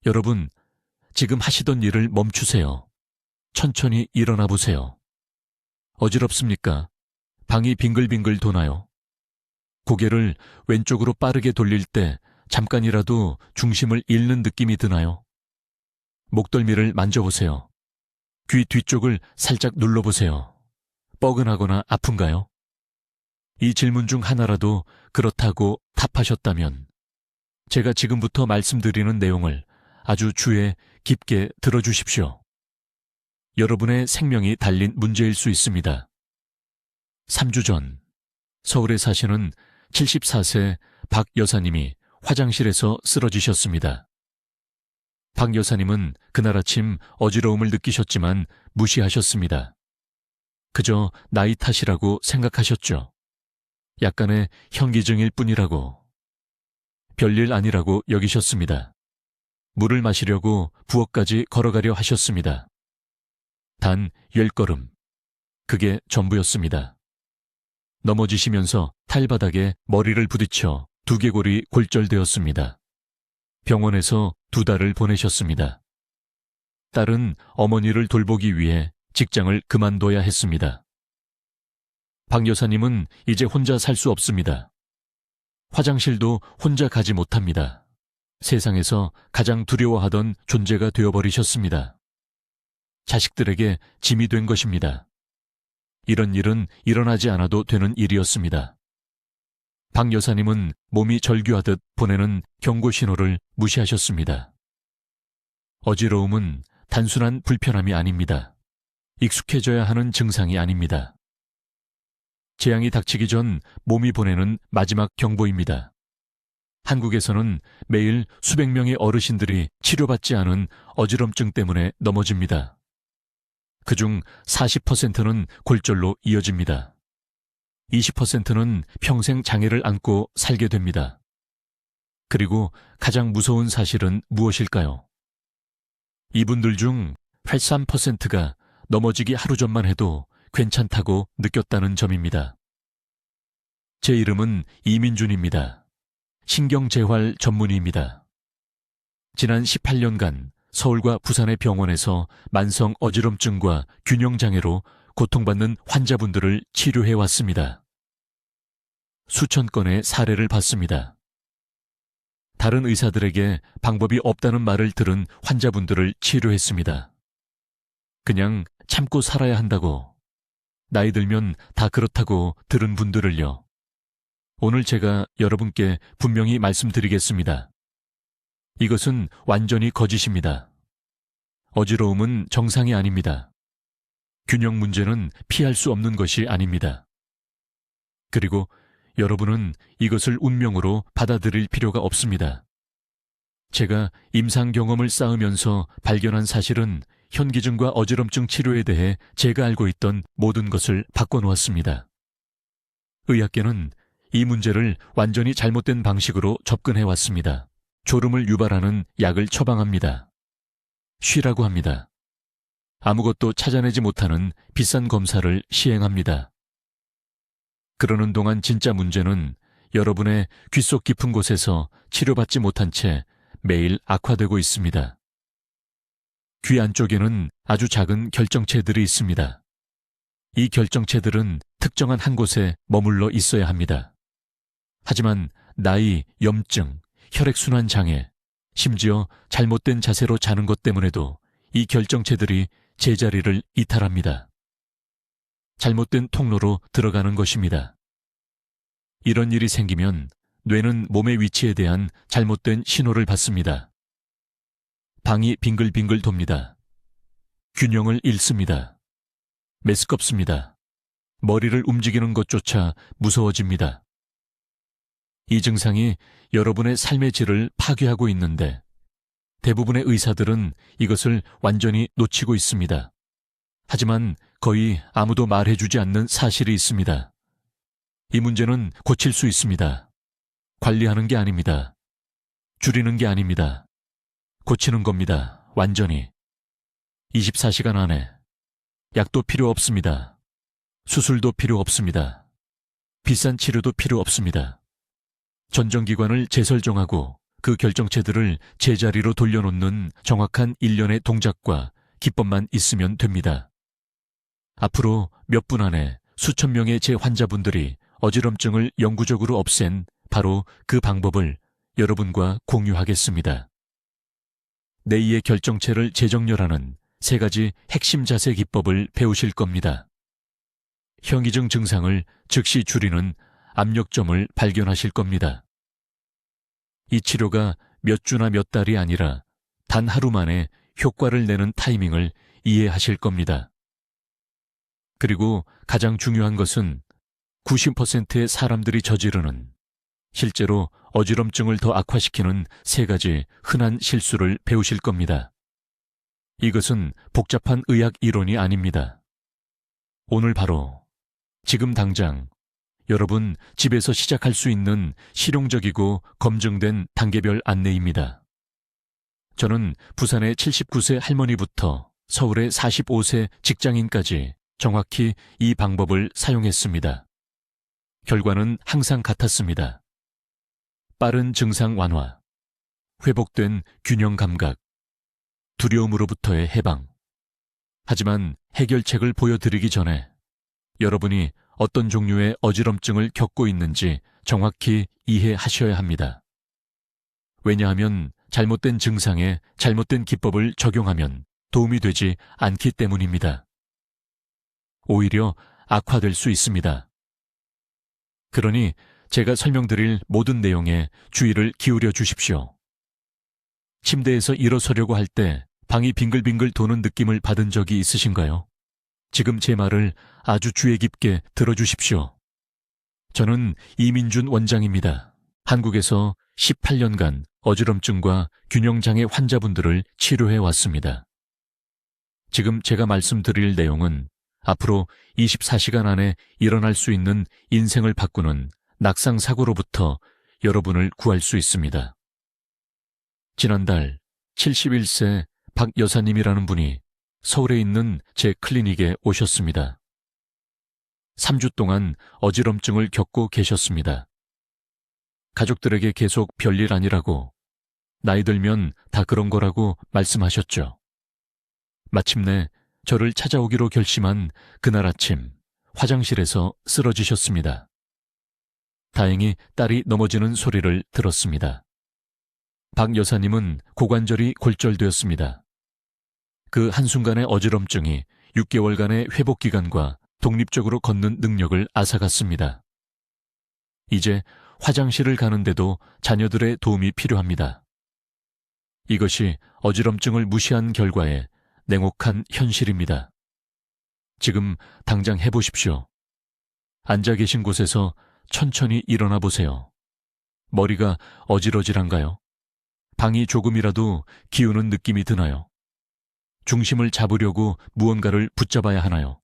여러분, 지금 하시던 일을 멈추세요. 천천히 일어나 보세요. 어지럽습니까? 방이 빙글빙글 도나요? 고개를 왼쪽으로 빠르게 돌릴 때 잠깐이라도 중심을 잃는 느낌이 드나요? 목덜미를 만져보세요. 귀 뒤쪽을 살짝 눌러보세요. 뻐근하거나 아픈가요? 이 질문 중 하나라도 그렇다고 답하셨다면 제가 지금부터 말씀드리는 내용을 아주 주의 깊게 들어주십시오. 여러분의 생명이 달린 문제일 수 있습니다. 3주 전 서울에 사시는 74세 박 여사님이 화장실에서 쓰러지셨습니다. 박 여사님은 그날 아침 어지러움을 느끼셨지만 무시하셨습니다. 그저 나이 탓이라고 생각하셨죠. 약간의 현기증일 뿐이라고. 별일 아니라고 여기셨습니다. 물을 마시려고 부엌까지 걸어가려 하셨습니다. 단 10걸음. 그게 전부였습니다. 넘어지시면서 타일바닥에 머리를 부딪혀 두개골이 골절되었습니다. 병원에서 2달을 보내셨습니다. 딸은 어머니를 돌보기 위해 직장을 그만둬야 했습니다. 박 여사님은 이제 혼자 살 수 없습니다. 화장실도 혼자 가지 못합니다. 세상에서 가장 두려워하던 존재가 되어버리셨습니다. 자식들에게 짐이 된 것입니다. 이런 일은 일어나지 않아도 되는 일이었습니다. 박 여사님은 몸이 절규하듯 보내는 경고 신호를 무시하셨습니다. 어지러움은 단순한 불편함이 아닙니다. 익숙해져야 하는 증상이 아닙니다. 재앙이 닥치기 전 몸이 보내는 마지막 경보입니다. 한국에서는 매일 수백 명의 어르신들이 치료받지 않은 어지럼증 때문에 넘어집니다. 그중 40%는 골절로 이어집니다. 20%는 평생 장애를 안고 살게 됩니다. 그리고 가장 무서운 사실은 무엇일까요? 이분들 중 83%가 넘어지기 하루 전만 해도 괜찮다고 느꼈다는 점입니다. 제 이름은 이민준입니다. 신경재활 전문의입니다. 지난 18년간 서울과 부산의 병원에서 만성 어지럼증과 균형장애로 고통받는 환자분들을 치료해왔습니다. 수천 건의 사례를 봤습니다. 다른 의사들에게 방법이 없다는 말을 들은 환자분들을 치료했습니다. 그냥 참고 살아야 한다고, 나이 들면 다 그렇다고 들은 분들을요. 오늘 제가 여러분께 분명히 말씀드리겠습니다. 이것은 완전히 거짓입니다. 어지러움은 정상이 아닙니다. 균형 문제는 피할 수 없는 것이 아닙니다. 그리고 여러분은 이것을 운명으로 받아들일 필요가 없습니다. 제가 임상 경험을 쌓으면서 발견한 사실은 현기증과 어지럼증 치료에 대해 제가 알고 있던 모든 것을 바꿔놓았습니다. 의학계는 이 문제를 완전히 잘못된 방식으로 접근해왔습니다. 졸음을 유발하는 약을 처방합니다. 쉬라고 합니다. 아무것도 찾아내지 못하는 비싼 검사를 시행합니다. 그러는 동안 진짜 문제는 여러분의 귓속 깊은 곳에서 치료받지 못한 채 매일 악화되고 있습니다. 귀 안쪽에는 아주 작은 결정체들이 있습니다. 이 결정체들은 특정한 한 곳에 머물러 있어야 합니다. 하지만 나이, 염증, 혈액순환 장애, 심지어 잘못된 자세로 자는 것 때문에도 이 결정체들이 제자리를 이탈합니다. 잘못된 통로로 들어가는 것입니다. 이런 일이 생기면 뇌는 몸의 위치에 대한 잘못된 신호를 받습니다. 방이 빙글빙글 돕니다. 균형을 잃습니다. 메스껍습니다. 머리를 움직이는 것조차 무서워집니다. 이 증상이 여러분의 삶의 질을 파괴하고 있는데 대부분의 의사들은 이것을 완전히 놓치고 있습니다. 하지만 거의 아무도 말해주지 않는 사실이 있습니다. 이 문제는 고칠 수 있습니다. 관리하는 게 아닙니다. 줄이는 게 아닙니다. 고치는 겁니다. 완전히. 24시간 안에. 약도 필요 없습니다. 수술도 필요 없습니다. 비싼 치료도 필요 없습니다. 전정기관을 재설정하고 그 결정체들을 제자리로 돌려놓는 정확한 일련의 동작과 기법만 있으면 됩니다. 앞으로 몇 분 안에 수천 명의 제 환자분들이 어지럼증을 영구적으로 없앤 바로 그 방법을 여러분과 공유하겠습니다. 내이의 결정체를 재정렬하는 3가지 핵심 자세 기법을 배우실 겁니다. 현기증 증상을 즉시 줄이는 압력점을 발견하실 겁니다. 이 치료가 몇 주나 몇 달이 아니라 단 하루 만에 효과를 내는 타이밍을 이해하실 겁니다. 그리고 가장 중요한 것은 90%의 사람들이 저지르는, 실제로 어지럼증을 더 악화시키는 3가지 흔한 실수를 배우실 겁니다. 이것은 복잡한 의학 이론이 아닙니다. 오늘 바로, 지금 당장 여러분 집에서 시작할 수 있는 실용적이고 검증된 단계별 안내입니다. 저는 부산의 79세 할머니부터 서울의 45세 직장인까지 정확히 이 방법을 사용했습니다. 결과는 항상 같았습니다. 빠른 증상 완화, 회복된 균형 감각, 두려움으로부터의 해방. 하지만 해결책을 보여드리기 전에 여러분이 어떤 종류의 어지럼증을 겪고 있는지 정확히 이해하셔야 합니다. 왜냐하면 잘못된 증상에 잘못된 기법을 적용하면 도움이 되지 않기 때문입니다. 오히려 악화될 수 있습니다. 그러니 제가 설명드릴 모든 내용에 주의를 기울여 주십시오. 침대에서 일어서려고 할 때 방이 빙글빙글 도는 느낌을 받은 적이 있으신가요? 지금 제 말을 아주 주의 깊게 들어주십시오. 저는 이민준 원장입니다. 한국에서 18년간 어지럼증과 균형장애 환자분들을 치료해 왔습니다. 지금 제가 말씀드릴 내용은 앞으로 24시간 안에 일어날 수 있는 인생을 바꾸는 낙상사고로부터 여러분을 구할 수 있습니다. 지난달 71세 박 여사님이라는 분이 서울에 있는 제 클리닉에 오셨습니다. 3주 동안 어지럼증을 겪고 계셨습니다. 가족들에게 계속 별일 아니라고, 나이 들면 다 그런 거라고 말씀하셨죠. 마침내 저를 찾아오기로 결심한 그날 아침 화장실에서 쓰러지셨습니다. 다행히 딸이 넘어지는 소리를 들었습니다. 박 여사님은 고관절이 골절되었습니다. 그 한순간의 어지럼증이 6개월간의 회복기간과 독립적으로 걷는 능력을 앗아갔습니다. 이제 화장실을 가는데도 자녀들의 도움이 필요합니다. 이것이 어지럼증을 무시한 결과의 냉혹한 현실입니다. 지금 당장 해보십시오. 앉아 계신 곳에서 천천히 일어나 보세요. 머리가 어지러질한가요? 방이 조금이라도 기우는 느낌이 드나요? 중심을 잡으려고 무언가를 붙잡아야 하나요?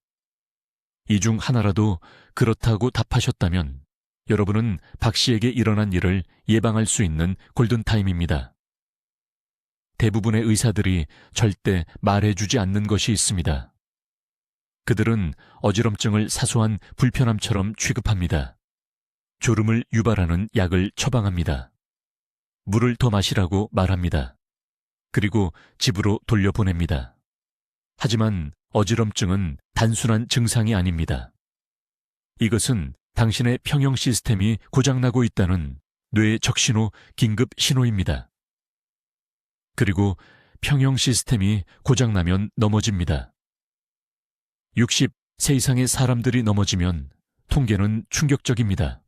이 중 하나라도 그렇다고 답하셨다면 여러분은 박 씨에게 일어난 일을 예방할 수 있는 골든타임입니다. 대부분의 의사들이 절대 말해주지 않는 것이 있습니다. 그들은 어지럼증을 사소한 불편함처럼 취급합니다. 졸음을 유발하는 약을 처방합니다. 물을 더 마시라고 말합니다. 그리고 집으로 돌려보냅니다. 하지만 어지럼증은 단순한 증상이 아닙니다. 이것은 당신의 평형 시스템이 고장나고 있다는 뇌의 적신호 긴급 신호입니다. 그리고 평형 시스템이 고장나면 넘어집니다. 60세 이상의 사람들이 넘어지면 통계는 충격적입니다.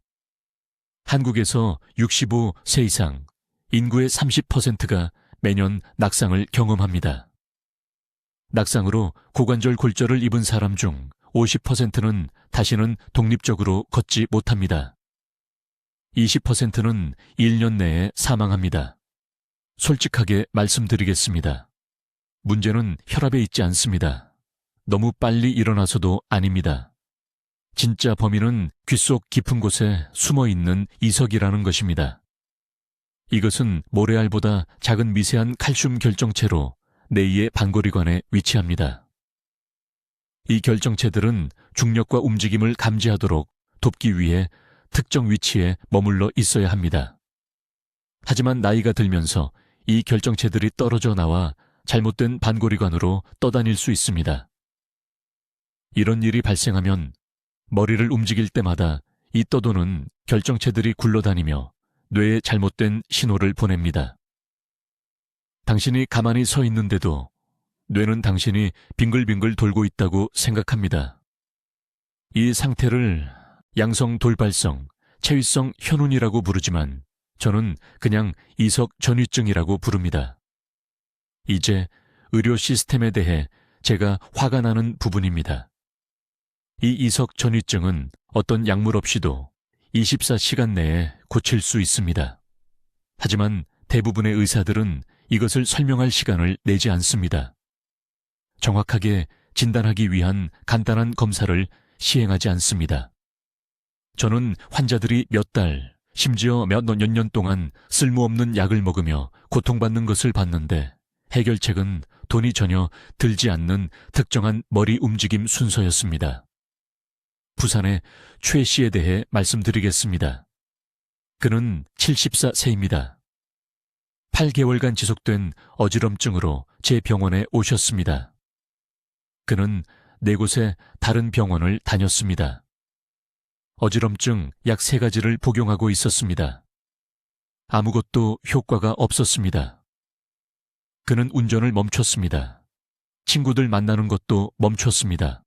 한국에서 65세 이상 인구의 30%가 매년 낙상을 경험합니다. 낙상으로 고관절 골절을 입은 사람 중 50%는 다시는 독립적으로 걷지 못합니다. 20%는 1년 내에 사망합니다. 솔직하게 말씀드리겠습니다. 문제는 혈압에 있지 않습니다. 너무 빨리 일어나서도 아닙니다. 진짜 범인은 귓속 깊은 곳에 숨어있는 이석이라는 것입니다. 이것은 모래알보다 작은 미세한 칼슘 결정체로 뇌의 반고리관에 위치합니다. 이 결정체들은 중력과 움직임을 감지하도록 돕기 위해 특정 위치에 머물러 있어야 합니다. 하지만 나이가 들면서 이 결정체들이 떨어져 나와 잘못된 반고리관으로 떠다닐 수 있습니다. 이런 일이 발생하면 머리를 움직일 때마다 이 떠도는 결정체들이 굴러다니며 뇌에 잘못된 신호를 보냅니다. 당신이 가만히 서 있는데도 뇌는 당신이 빙글빙글 돌고 있다고 생각합니다. 이 상태를 양성 돌발성, 체위성 현운이라고 부르지만 저는 그냥 이석 전위증이라고 부릅니다. 이제 의료 시스템에 대해 제가 화가 나는 부분입니다. 이 이석 전위증은 어떤 약물 없이도 24시간 내에 고칠 수 있습니다. 하지만 대부분의 의사들은 이것을 설명할 시간을 내지 않습니다. 정확하게 진단하기 위한 간단한 검사를 시행하지 않습니다. 저는 환자들이 몇 달, 심지어 몇 년 동안 쓸모없는 약을 먹으며 고통받는 것을 봤는데 해결책은 돈이 전혀 들지 않는 특정한 머리 움직임 순서였습니다. 부산의 최 씨에 대해 말씀드리겠습니다. 그는 74세입니다. 8개월간 지속된 어지럼증으로 제 병원에 오셨습니다. 그는 4곳의 다른 병원을 다녔습니다. 어지럼증 약 3가지를 복용하고 있었습니다. 아무것도 효과가 없었습니다. 그는 운전을 멈췄습니다. 친구들 만나는 것도 멈췄습니다.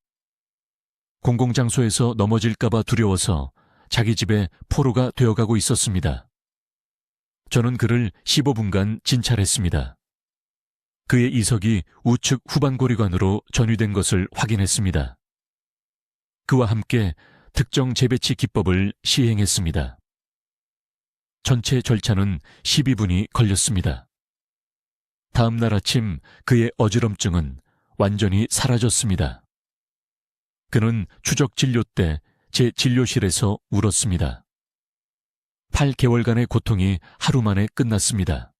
공공장소에서 넘어질까봐 두려워서 자기 집에 포로가 되어가고 있었습니다. 저는 그를 15분간 진찰했습니다. 그의 이석이 우측 후반고리관으로 전이된 것을 확인했습니다. 그와 함께 특정 재배치 기법을 시행했습니다. 전체 절차는 12분이 걸렸습니다. 다음 날 아침 그의 어지럼증은 완전히 사라졌습니다. 그는 추적 진료 때 제 진료실에서 울었습니다. 8개월간의 고통이 하루 만에 끝났습니다.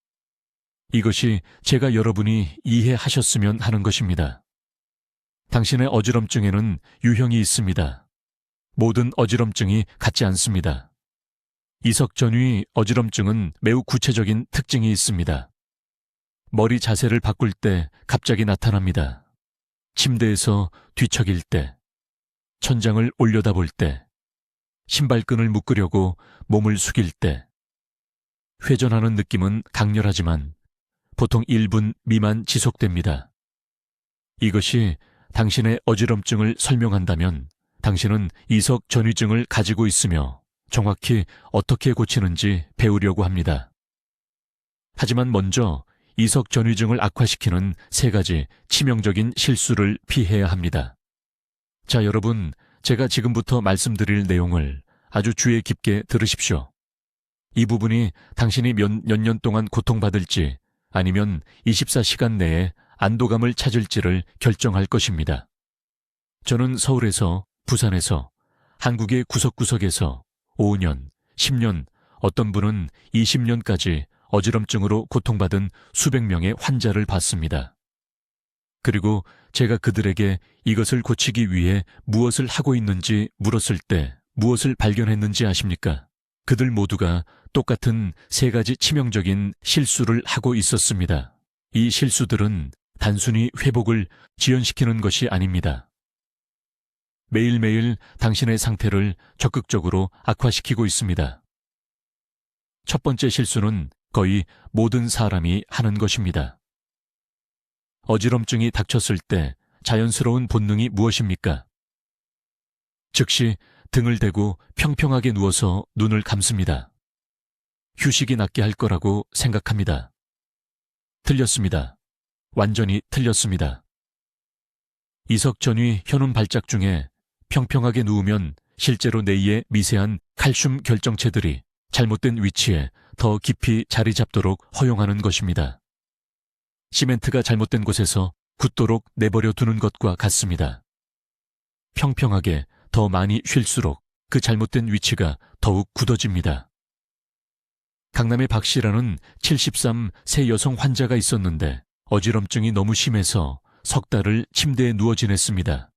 이것이 제가 여러분이 이해하셨으면 하는 것입니다. 당신의 어지럼증에는 유형이 있습니다. 모든 어지럼증이 같지 않습니다. 이석전위 어지럼증은 매우 구체적인 특징이 있습니다. 머리 자세를 바꿀 때 갑자기 나타납니다. 침대에서 뒤척일 때, 천장을 올려다볼 때, 신발끈을 묶으려고 몸을 숙일 때, 회전하는 느낌은 강렬하지만 보통 1분 미만 지속됩니다. 이것이 당신의 어지럼증을 설명한다면 당신은 이석 전위증을 가지고 있으며 정확히 어떻게 고치는지 배우려고 합니다. 하지만 먼저 이석 전위증을 악화시키는 3가지 치명적인 실수를 피해야 합니다. 자, 여러분, 제가 지금부터 말씀드릴 내용을 아주 주의 깊게 들으십시오. 이 부분이 당신이 몇 년 동안 고통받을지 아니면 24시간 내에 안도감을 찾을지를 결정할 것입니다. 저는 서울에서, 부산에서, 한국의 구석구석에서 5년, 10년, 어떤 분은 20년까지 어지럼증으로 고통받은 수백 명의 환자를 봤습니다. 그리고 제가 그들에게 이것을 고치기 위해 무엇을 하고 있는지 물었을 때 무엇을 발견했는지 아십니까? 그들 모두가 똑같은 3가지 치명적인 실수를 하고 있었습니다. 이 실수들은 단순히 회복을 지연시키는 것이 아닙니다. 매일매일 당신의 상태를 적극적으로 악화시키고 있습니다. 첫 번째 실수는 거의 모든 사람이 하는 것입니다. 어지럼증이 닥쳤을 때 자연스러운 본능이 무엇입니까? 즉시 등을 대고 평평하게 누워서 눈을 감습니다. 휴식이 낫게 할 거라고 생각합니다. 틀렸습니다. 완전히 틀렸습니다. 이석전위 현운 발작 중에 평평하게 누우면 실제로 뇌의 미세한 칼슘 결정체들이 잘못된 위치에 더 깊이 자리 잡도록 허용하는 것입니다. 시멘트가 잘못된 곳에서 굳도록 내버려 두는 것과 같습니다. 평평하게 더 많이 쉴수록 그 잘못된 위치가 더욱 굳어집니다. 강남의 박 씨라는 73세 여성 환자가 있었는데 어지럼증이 너무 심해서 석 달을 침대에 누워 지냈습니다.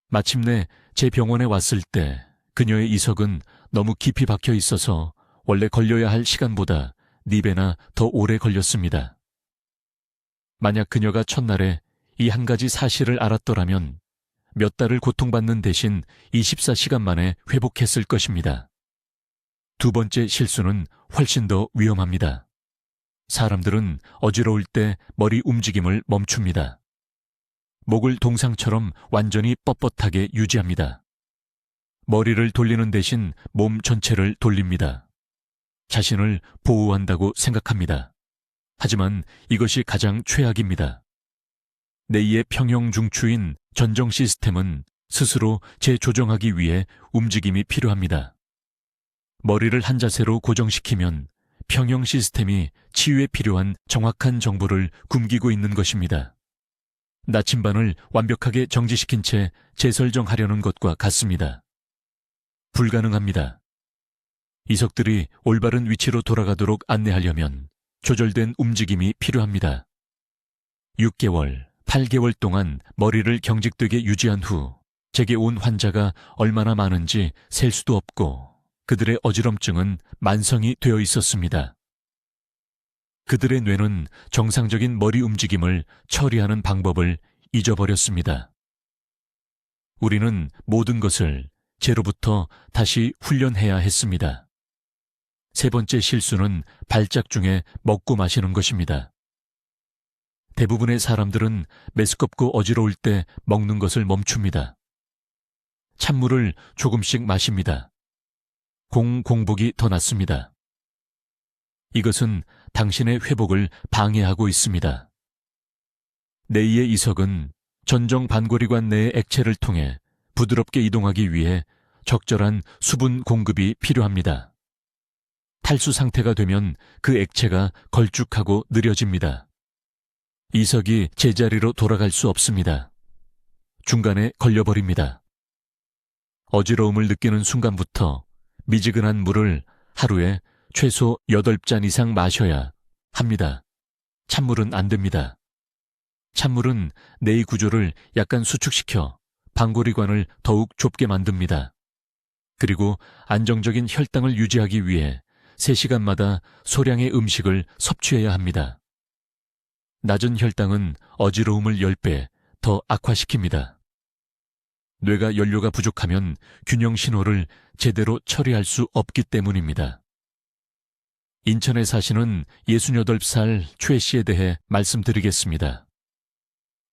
마침내 제 병원에 왔을 때 그녀의 이석은 너무 깊이 박혀 있어서 원래 걸려야 할 시간보다 4배나 더 오래 걸렸습니다. 만약 그녀가 첫날에 이 한 가지 사실을 알았더라면 몇 달을 고통받는 대신 24시간 만에 회복했을 것입니다. 두 번째 실수는 훨씬 더 위험합니다. 사람들은 어지러울 때 머리 움직임을 멈춥니다. 목을 동상처럼 완전히 뻣뻣하게 유지합니다. 머리를 돌리는 대신 몸 전체를 돌립니다. 자신을 보호한다고 생각합니다. 하지만 이것이 가장 최악입니다. 뇌의 평형중추인 전정 시스템은 스스로 재조정하기 위해 움직임이 필요합니다. 머리를 한 자세로 고정시키면 평형 시스템이 치유에 필요한 정확한 정보를 굶기고 있는 것입니다. 나침반을 완벽하게 정지시킨 채 재설정하려는 것과 같습니다. 불가능합니다. 이석들이 올바른 위치로 돌아가도록 안내하려면 조절된 움직임이 필요합니다. 6개월, 8개월 동안 머리를 경직되게 유지한 후 제게 온 환자가 얼마나 많은지 셀 수도 없고 그들의 어지럼증은 만성이 되어 있었습니다. 그들의 뇌는 정상적인 머리 움직임을 처리하는 방법을 잊어버렸습니다. 우리는 모든 것을 제로부터 다시 훈련해야 했습니다. 세 번째 실수는 발작 중에 먹고 마시는 것입니다. 대부분의 사람들은 메스껍고 어지러울 때 먹는 것을 멈춥니다. 찬물을 조금씩 마십니다. 공복이 더 낫습니다. 이것은 당신의 회복을 방해하고 있습니다. 뇌의 이석은 전정 반고리관 내의 액체를 통해 부드럽게 이동하기 위해 적절한 수분 공급이 필요합니다. 탈수 상태가 되면 그 액체가 걸쭉하고 느려집니다. 이석이 제자리로 돌아갈 수 없습니다. 중간에 걸려버립니다. 어지러움을 느끼는 순간부터 미지근한 물을 하루에 최소 8잔 이상 마셔야 합니다. 찬물은 안 됩니다. 찬물은 뇌의 구조를 약간 수축시켜 반고리관을 더욱 좁게 만듭니다. 그리고 안정적인 혈당을 유지하기 위해 3시간마다 소량의 음식을 섭취해야 합니다. 낮은 혈당은 어지러움을 10배 더 악화시킵니다. 뇌가 연료가 부족하면 균형 신호를 제대로 처리할 수 없기 때문입니다. 인천에 사시는 68살 최 씨에 대해 말씀드리겠습니다.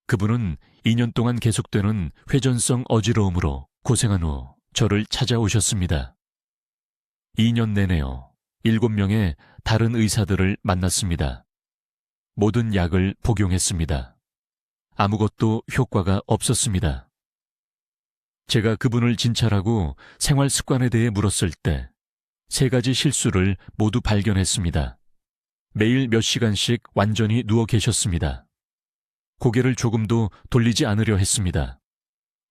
그분은 2년 동안 계속되는 회전성 어지러움으로 고생한 후 저를 찾아오셨습니다. 2년 내내요. 7명의 다른 의사들을 만났습니다. 모든 약을 복용했습니다. 아무것도 효과가 없었습니다. 제가 그분을 진찰하고 생활 습관에 대해 물었을 때 3가지 실수를 모두 발견했습니다. 매일 몇 시간씩 완전히 누워 계셨습니다. 고개를 조금도 돌리지 않으려 했습니다.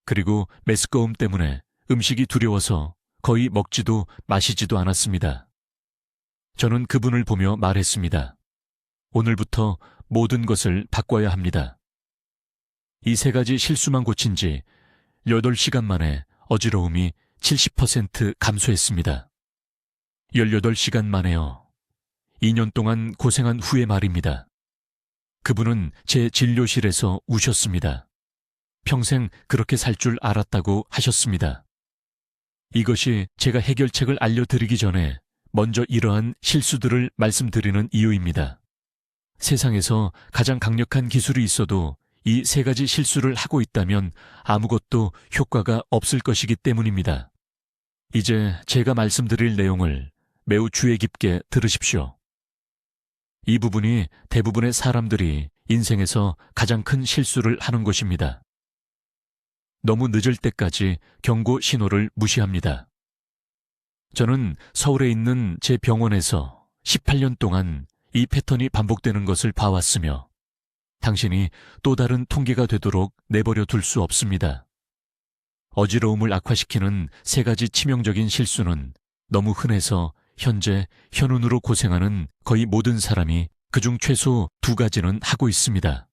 그리고 메스꺼움 때문에 음식이 두려워서 거의 먹지도 마시지도 않았습니다. 저는 그분을 보며 말했습니다. 오늘부터 모든 것을 바꿔야 합니다. 이 3가지 실수만 고친 지 8시간 만에 어지러움이 70% 감소했습니다. 18시간 만에요. 2년 동안 고생한 후의 말입니다. 그분은 제 진료실에서 우셨습니다. 평생 그렇게 살 줄 알았다고 하셨습니다. 이것이 제가 해결책을 알려드리기 전에 먼저 이러한 실수들을 말씀드리는 이유입니다. 세상에서 가장 강력한 기술이 있어도 이 3가지 실수를 하고 있다면 아무것도 효과가 없을 것이기 때문입니다. 이제 제가 말씀드릴 내용을 매우 주의 깊게 들으십시오. 이 부분이 대부분의 사람들이 인생에서 가장 큰 실수를 하는 것입니다. 너무 늦을 때까지 경고 신호를 무시합니다. 저는 서울에 있는 제 병원에서 18년 동안 이 패턴이 반복되는 것을 봐왔으며 당신이 또 다른 통계가 되도록 내버려 둘 수 없습니다. 어지러움을 악화시키는 3가지 치명적인 실수는 너무 흔해서 현재 현운으로 고생하는 거의 모든 사람이 그중 최소 2가지는 하고 있습니다.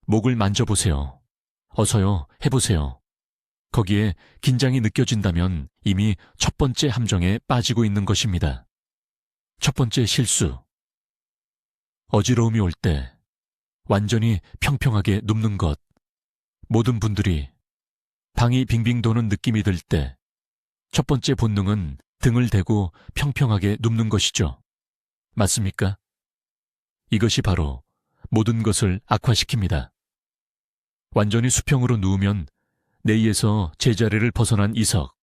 목을 만져보세요. 어서요, 해보세요. 거기에 긴장이 느껴진다면 이미 첫 번째 함정에 빠지고 있는 것입니다. 첫 번째 실수. 어지러움이 올 때 완전히 평평하게 눕는 것. 모든 분들이 방이 빙빙 도는 느낌이 들 때 첫 번째 본능은 등을 대고 평평하게 눕는 것이죠. 맞습니까? 이것이 바로 모든 것을 악화시킵니다. 완전히 수평으로 누우면 내의에서 제자리를 벗어난 이석,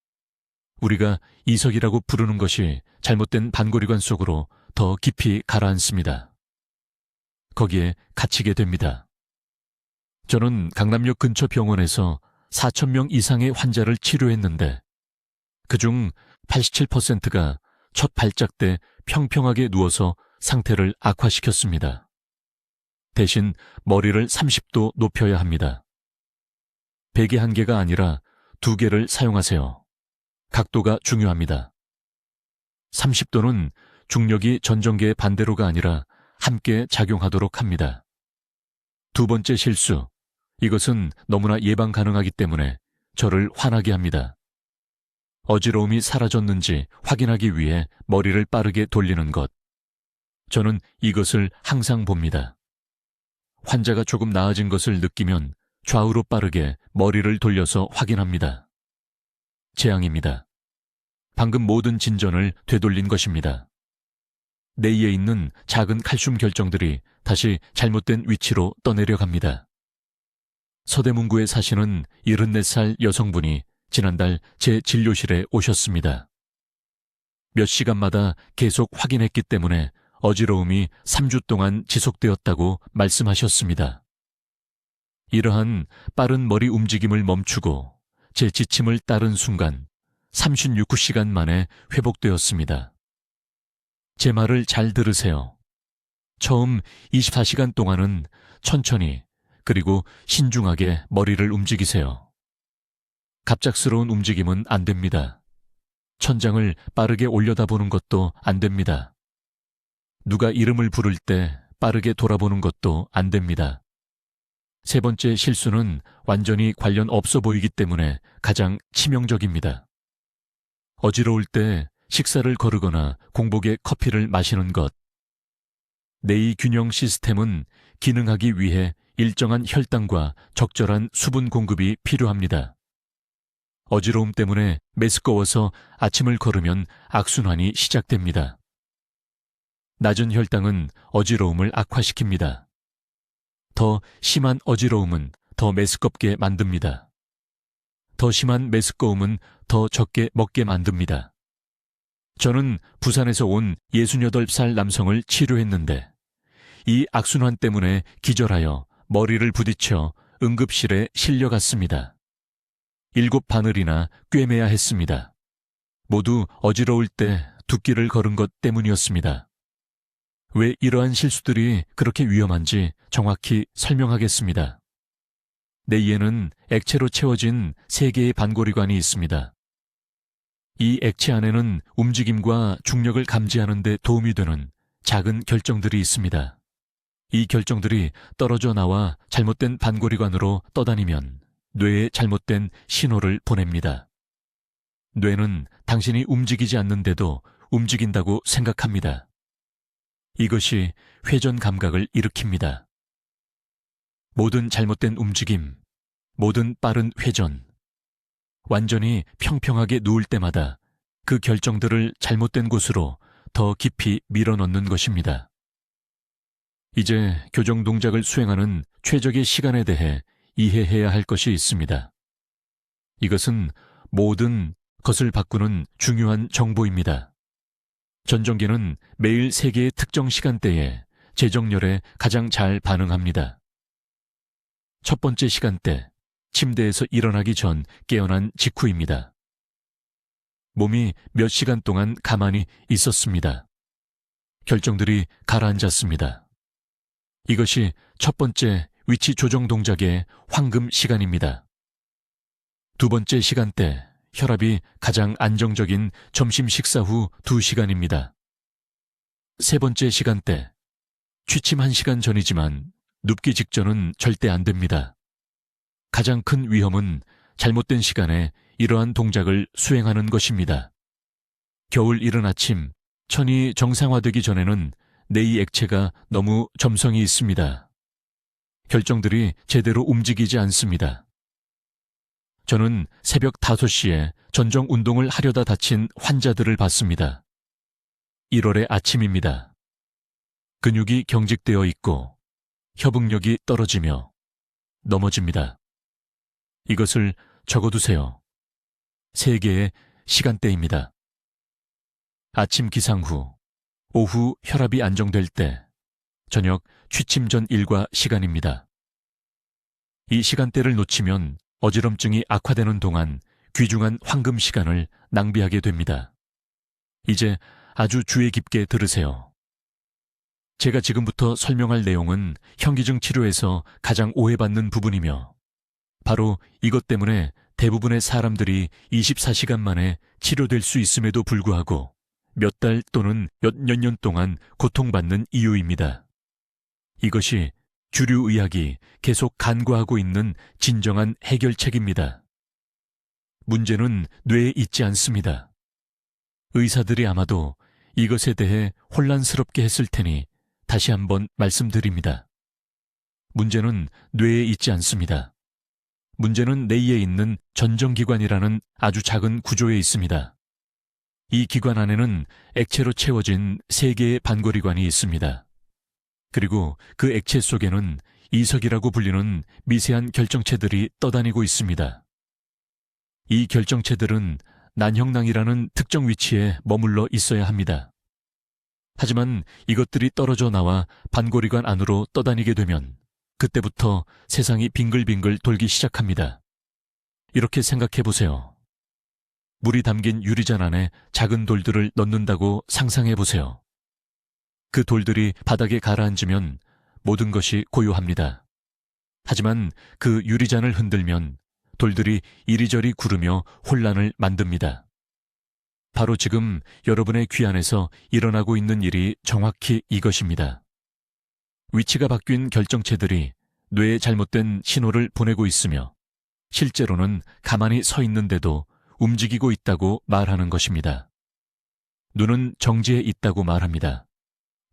우리가 이석이라고 부르는 것이 잘못된 반고리관 속으로 더 깊이 가라앉습니다. 거기에 갇히게 됩니다. 저는 강남역 근처 병원에서 4,000명 이상의 환자를 치료했는데 그중 87%가 첫 발작 때 평평하게 누워서 상태를 악화시켰습니다. 대신 머리를 30도 높여야 합니다. 베개 한 개가 아니라 2개를 사용하세요. 각도가 중요합니다. 30도는 중력이 전정계의 반대로가 아니라 함께 작용하도록 합니다. 두 번째 실수. 이것은 너무나 예방 가능하기 때문에 저를 화나게 합니다. 어지러움이 사라졌는지 확인하기 위해 머리를 빠르게 돌리는 것. 저는 이것을 항상 봅니다. 환자가 조금 나아진 것을 느끼면 좌우로 빠르게 머리를 돌려서 확인합니다. 재앙입니다. 방금 모든 진전을 되돌린 것입니다. 내이에 있는 작은 칼슘 결정들이 다시 잘못된 위치로 떠내려갑니다. 서대문구에 사시는 74살 여성분이 지난달 제 진료실에 오셨습니다. 몇 시간마다 계속 확인했기 때문에 어지러움이 3주 동안 지속되었다고 말씀하셨습니다. 이러한 빠른 머리 움직임을 멈추고 제 지침을 따른 순간 36시간 만에 회복되었습니다. 제 말을 잘 들으세요. 처음 24시간 동안은 천천히 그리고 신중하게 머리를 움직이세요. 갑작스러운 움직임은 안 됩니다. 천장을 빠르게 올려다보는 것도 안 됩니다. 누가 이름을 부를 때 빠르게 돌아보는 것도 안 됩니다. 세 번째 실수는 완전히 관련 없어 보이기 때문에 가장 치명적입니다. 어지러울 때 식사를 거르거나 공복에 커피를 마시는 것. 내의 균형 시스템은 기능하기 위해 일정한 혈당과 적절한 수분 공급이 필요합니다. 어지러움 때문에 메스꺼워서 아침을 걸으면 악순환이 시작됩니다. 낮은 혈당은 어지러움을 악화시킵니다. 더 심한 어지러움은 더 메스껍게 만듭니다. 더 심한 메스꺼움은 더 적게 먹게 만듭니다. 저는 부산에서 온 68살 남성을 치료했는데 이 악순환 때문에 기절하여 머리를 부딪혀 응급실에 실려갔습니다. 7바늘이나 꿰매야 했습니다. 모두 어지러울 때 두 끼를 걸은 것 때문이었습니다. 왜 이러한 실수들이 그렇게 위험한지 정확히 설명하겠습니다. 내이에는 액체로 채워진 3개의 반고리관이 있습니다. 이 액체 안에는 움직임과 중력을 감지하는 데 도움이 되는 작은 결정들이 있습니다. 이 결정들이 떨어져 나와 잘못된 반고리관으로 떠다니면 뇌에 잘못된 신호를 보냅니다. 뇌는 당신이 움직이지 않는데도 움직인다고 생각합니다. 이것이 회전 감각을 일으킵니다. 모든 잘못된 움직임, 모든 빠른 회전, 완전히 평평하게 누울 때마다 그 결정들을 잘못된 곳으로 더 깊이 밀어넣는 것입니다. 이제 교정 동작을 수행하는 최적의 시간에 대해 이해해야 할 것이 있습니다. 이것은 모든 것을 바꾸는 중요한 정보입니다. 전정기는 매일 3개의 특정 시간대에 재정렬에 가장 잘 반응합니다. 첫 번째 시간대, 침대에서 일어나기 전 깨어난 직후입니다. 몸이 몇 시간 동안 가만히 있었습니다. 결정들이 가라앉았습니다. 이것이 첫 번째 위치 조정 동작의 황금 시간입니다. 두 번째 시간대, 혈압이 가장 안정적인 점심 식사 후 2시간입니다. 세 번째 시간대, 취침 1시간 전이지만 눕기 직전은 절대 안 됩니다. 가장 큰 위험은 잘못된 시간에 이러한 동작을 수행하는 것입니다. 겨울 이른 아침, 천이 정상화되기 전에는 내 이 액체가 너무 점성이 있습니다. 결정들이 제대로 움직이지 않습니다. 저는 새벽 5시에 전정 운동을 하려다 다친 환자들을 봤습니다. 1월의 아침입니다. 근육이 경직되어 있고 협응력이 떨어지며 넘어집니다. 이것을 적어두세요. 3개의 시간대입니다. 아침 기상 후, 오후 혈압이 안정될 때, 저녁 취침 전 일과 시간입니다. 이 시간대를 놓치면 어지럼증이 악화되는 동안 귀중한 황금 시간을 낭비하게 됩니다. 이제 아주 주의 깊게 들으세요. 제가 지금부터 설명할 내용은 현기증 치료에서 가장 오해받는 부분이며 바로 이것 때문에 대부분의 사람들이 24시간 만에 치료될 수 있음에도 불구하고 몇 달 또는 몇 년 동안 고통받는 이유입니다. 이것이 주류 의학이 계속 간과하고 있는 진정한 해결책입니다. 문제는 뇌에 있지 않습니다. 의사들이 아마도 이것에 대해 혼란스럽게 했을 테니 다시 한번 말씀드립니다. 문제는 뇌에 있지 않습니다. 문제는 뇌에 있는 전정기관이라는 아주 작은 구조에 있습니다. 이 기관 안에는 액체로 채워진 3개의 반고리관이 있습니다. 그리고 그 액체 속에는 이석이라고 불리는 미세한 결정체들이 떠다니고 있습니다. 이 결정체들은 난형낭이라는 특정 위치에 머물러 있어야 합니다. 하지만 이것들이 떨어져 나와 반고리관 안으로 떠다니게 되면 그때부터 세상이 빙글빙글 돌기 시작합니다. 이렇게 생각해 보세요. 물이 담긴 유리잔 안에 작은 돌들을 넣는다고 상상해 보세요. 그 돌들이 바닥에 가라앉으면 모든 것이 고요합니다. 하지만 그 유리잔을 흔들면 돌들이 이리저리 구르며 혼란을 만듭니다. 바로 지금 여러분의 귀 안에서 일어나고 있는 일이 정확히 이것입니다. 위치가 바뀐 결정체들이 뇌에 잘못된 신호를 보내고 있으며 실제로는 가만히 서 있는데도 움직이고 있다고 말하는 것입니다. 눈은 정지해 있다고 말합니다.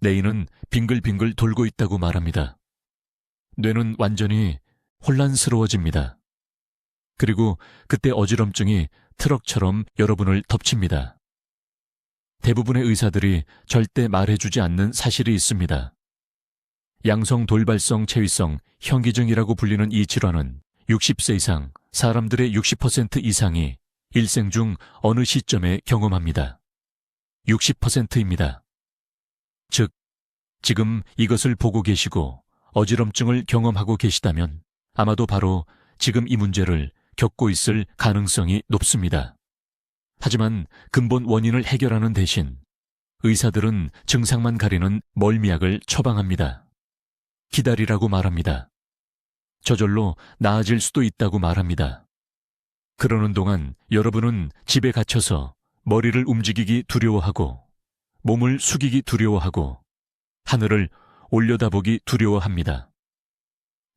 뇌는 빙글빙글 돌고 있다고 말합니다. 뇌는 완전히 혼란스러워집니다. 그리고 그때 어지럼증이 트럭처럼 여러분을 덮칩니다. 대부분의 의사들이 절대 말해주지 않는 사실이 있습니다. 양성 돌발성 체위성 현기증이라고 불리는 이 질환은 60세 이상 사람들의 60% 이상이 일생 중 어느 시점에 경험합니다. 60%입니다. 즉, 지금 이것을 보고 계시고 어지럼증을 경험하고 계시다면 아마도 바로 지금 이 문제를 겪고 있을 가능성이 높습니다. 하지만 근본 원인을 해결하는 대신 의사들은 증상만 가리는 멀미약을 처방합니다. 기다리라고 말합니다. 저절로 나아질 수도 있다고 말합니다. 그러는 동안 여러분은 집에 갇혀서 머리를 움직이기 두려워하고 몸을 숙이기 두려워하고 하늘을 올려다보기 두려워합니다.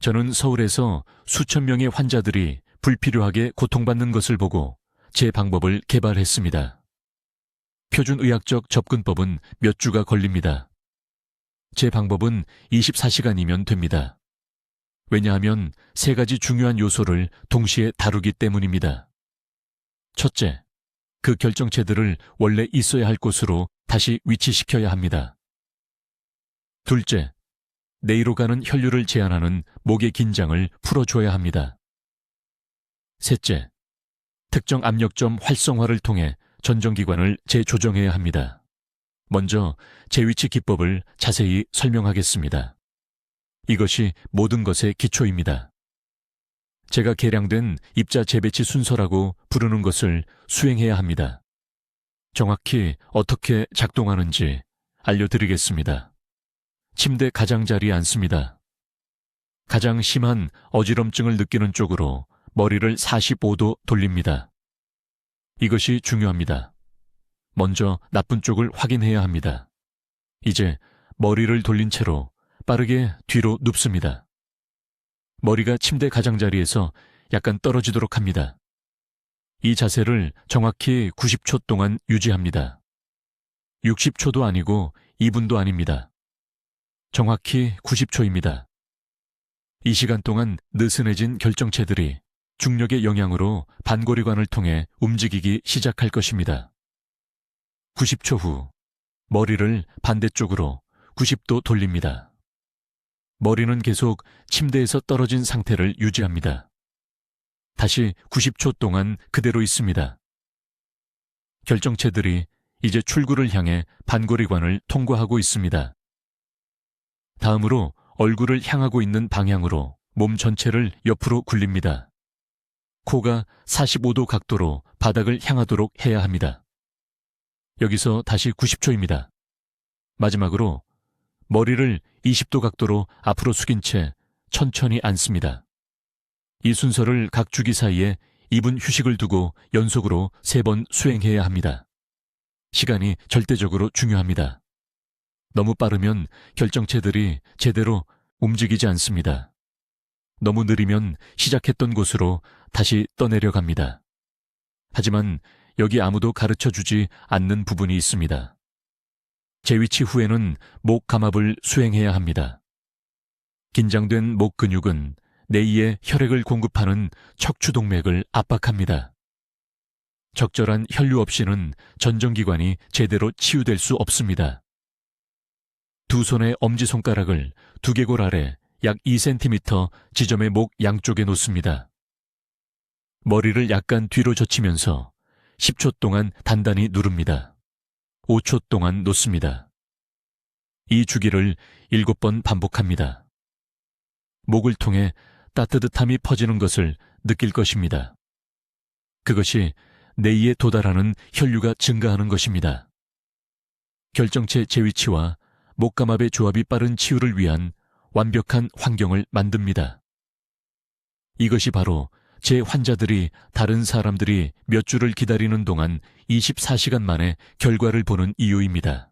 저는 서울에서 수천 명의 환자들이 불필요하게 고통받는 것을 보고 제 방법을 개발했습니다. 표준의학적 접근법은 몇 주가 걸립니다. 제 방법은 24시간이면 됩니다. 왜냐하면 3가지 중요한 요소를 동시에 다루기 때문입니다. 첫째, 그 결정체들을 원래 있어야 할 곳으로 다시 위치시켜야 합니다. 둘째, 뇌로 가는 혈류를 제한하는 목의 긴장을 풀어줘야 합니다. 셋째, 특정 압력점 활성화를 통해 전정기관을 재조정해야 합니다. 먼저 재위치 기법을 자세히 설명하겠습니다. 이것이 모든 것의 기초입니다. 제가 개량된 입자 재배치 순서라고 부르는 것을 수행해야 합니다. 정확히 어떻게 작동하는지 알려드리겠습니다. 침대 가장자리에 앉습니다. 가장 심한 어지럼증을 느끼는 쪽으로 머리를 45도 돌립니다. 이것이 중요합니다. 먼저 나쁜 쪽을 확인해야 합니다. 이제 머리를 돌린 채로 빠르게 뒤로 눕습니다. 머리가 침대 가장자리에서 약간 떨어지도록 합니다. 이 자세를 정확히 90초 동안 유지합니다. 60초도 아니고 2분도 아닙니다. 정확히 90초입니다. 이 시간 동안 느슨해진 결정체들이 중력의 영향으로 반고리관을 통해 움직이기 시작할 것입니다. 90초 후 머리를 반대쪽으로 90도 돌립니다. 머리는 계속 침대에서 떨어진 상태를 유지합니다. 다시 90초 동안 그대로 있습니다. 결정체들이 이제 출구를 향해 반고리관을 통과하고 있습니다. 다음으로 얼굴을 향하고 있는 방향으로 몸 전체를 옆으로 굴립니다. 코가 45도 각도로 바닥을 향하도록 해야 합니다. 여기서 다시 90초입니다. 마지막으로 머리를 20도 각도로 앞으로 숙인 채 천천히 앉습니다. 이 순서를 각 주기 사이에 2분 휴식을 두고 연속으로 3번 수행해야 합니다. 시간이 절대적으로 중요합니다. 너무 빠르면 결정체들이 제대로 움직이지 않습니다. 너무 느리면 시작했던 곳으로 다시 떠내려갑니다. 하지만 여기 아무도 가르쳐주지 않는 부분이 있습니다. 재위치 후에는 목 감압을 수행해야 합니다. 긴장된 목 근육은 내이에 혈액을 공급하는 척추동맥을 압박합니다. 적절한 혈류 없이는 전정기관이 제대로 치유될 수 없습니다. 두 손의 엄지손가락을 두개골 아래 약 2cm 지점의 목 양쪽에 놓습니다. 머리를 약간 뒤로 젖히면서 10초 동안 단단히 누릅니다. 5초 동안 놓습니다. 이 주기를 7번 반복합니다. 목을 통해 따뜻함이 퍼지는 것을 느낄 것입니다. 그것이 내이에 도달하는 혈류가 증가하는 것입니다. 결정체 재위치와 목감압의 조합이 빠른 치유를 위한 완벽한 환경을 만듭니다. 이것이 바로 제 환자들이 다른 사람들이 몇 주를 기다리는 동안 24시간 만에 결과를 보는 이유입니다.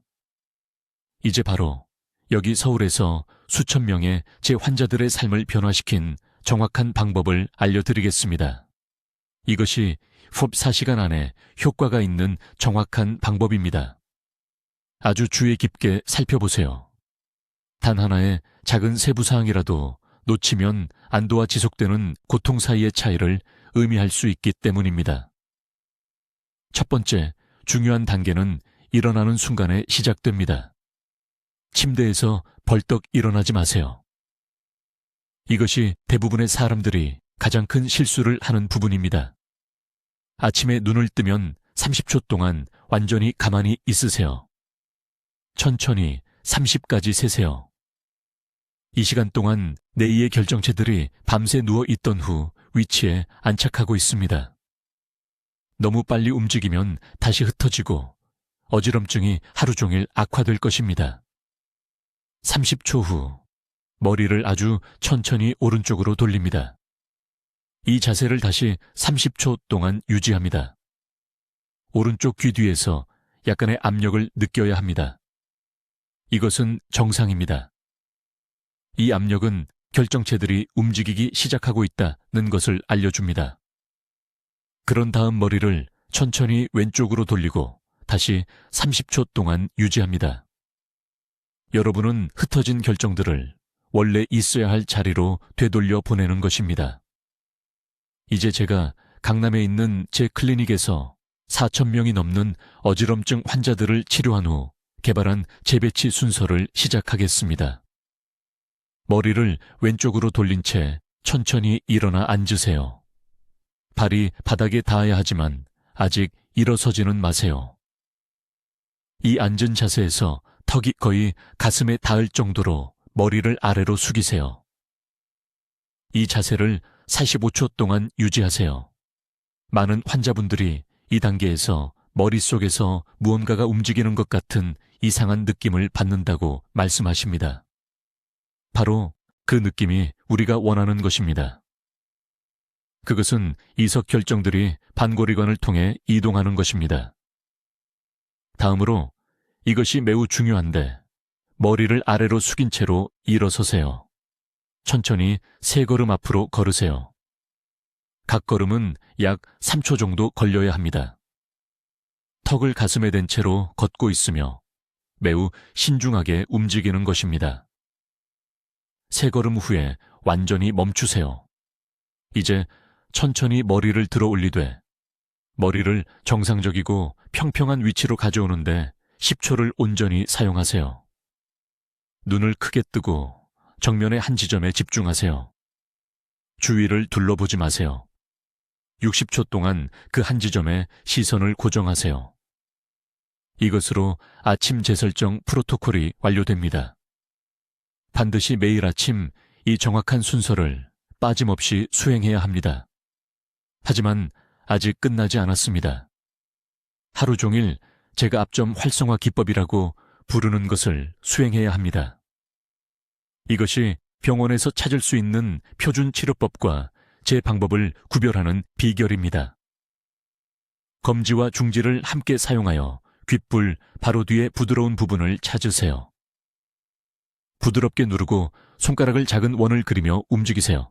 이제 바로 여기 서울에서 수천 명의 제 환자들의 삶을 변화시킨 정확한 방법을 알려드리겠습니다. 이것이 4시간 안에 효과가 있는 정확한 방법입니다. 아주 주의 깊게 살펴보세요. 단 하나의 작은 세부사항이라도 놓치면 안도와 지속되는 고통 사이의 차이를 의미할 수 있기 때문입니다. 첫 번째, 중요한 단계는 일어나는 순간에 시작됩니다. 침대에서 벌떡 일어나지 마세요. 이것이 대부분의 사람들이 가장 큰 실수를 하는 부분입니다. 아침에 눈을 뜨면 30초 동안 완전히 가만히 있으세요. 천천히 30까지 세세요. 이 시간 동안 내이의 결정체들이 밤새 누워 있던 후 위치에 안착하고 있습니다. 너무 빨리 움직이면 다시 흩어지고 어지럼증이 하루 종일 악화될 것입니다. 30초 후 머리를 아주 천천히 오른쪽으로 돌립니다. 이 자세를 다시 30초 동안 유지합니다. 오른쪽 귀 뒤에서 약간의 압력을 느껴야 합니다. 이것은 정상입니다. 이 압력은 결정체들이 움직이기 시작하고 있다는 것을 알려줍니다. 그런 다음 머리를 천천히 왼쪽으로 돌리고 다시 30초 동안 유지합니다. 여러분은 흩어진 결정들을 원래 있어야 할 자리로 되돌려 보내는 것입니다. 이제 제가 강남에 있는 제 클리닉에서 4,000명이 넘는 어지럼증 환자들을 치료한 후 개발한 재배치 순서를 시작하겠습니다. 머리를 왼쪽으로 돌린 채 천천히 일어나 앉으세요. 발이 바닥에 닿아야 하지만 아직 일어서지는 마세요. 이 앉은 자세에서 턱이 거의 가슴에 닿을 정도로 머리를 아래로 숙이세요. 이 자세를 45초 동안 유지하세요. 많은 환자분들이 이 단계에서 머릿속에서 무언가가 움직이는 것 같은 이상한 느낌을 받는다고 말씀하십니다. 바로 그 느낌이 우리가 원하는 것입니다. 그것은 이석 결정들이 반고리관을 통해 이동하는 것입니다. 다음으로 이것이 매우 중요한데 머리를 아래로 숙인 채로 일어서세요. 천천히 3걸음 앞으로 걸으세요. 각 걸음은 약 3초 정도 걸려야 합니다. 턱을 가슴에 댄 채로 걷고 있으며 매우 신중하게 움직이는 것입니다. 세 걸음 후에 완전히 멈추세요. 이제 천천히 머리를 들어 올리되 머리를 정상적이고 평평한 위치로 가져오는데 10초를 온전히 사용하세요. 눈을 크게 뜨고 정면의 한 지점에 집중하세요. 주위를 둘러보지 마세요. 60초 동안 그 한 지점에 시선을 고정하세요. 이것으로 아침 재설정 프로토콜이 완료됩니다. 반드시 매일 아침 이 정확한 순서를 빠짐없이 수행해야 합니다. 하지만 아직 끝나지 않았습니다. 하루 종일 제가 앞점 활성화 기법이라고 부르는 것을 수행해야 합니다. 이것이 병원에서 찾을 수 있는 표준 치료법과 제 방법을 구별하는 비결입니다. 검지와 중지를 함께 사용하여 귓불 바로 뒤에 부드러운 부분을 찾으세요. 부드럽게 누르고 손가락을 작은 원을 그리며 움직이세요.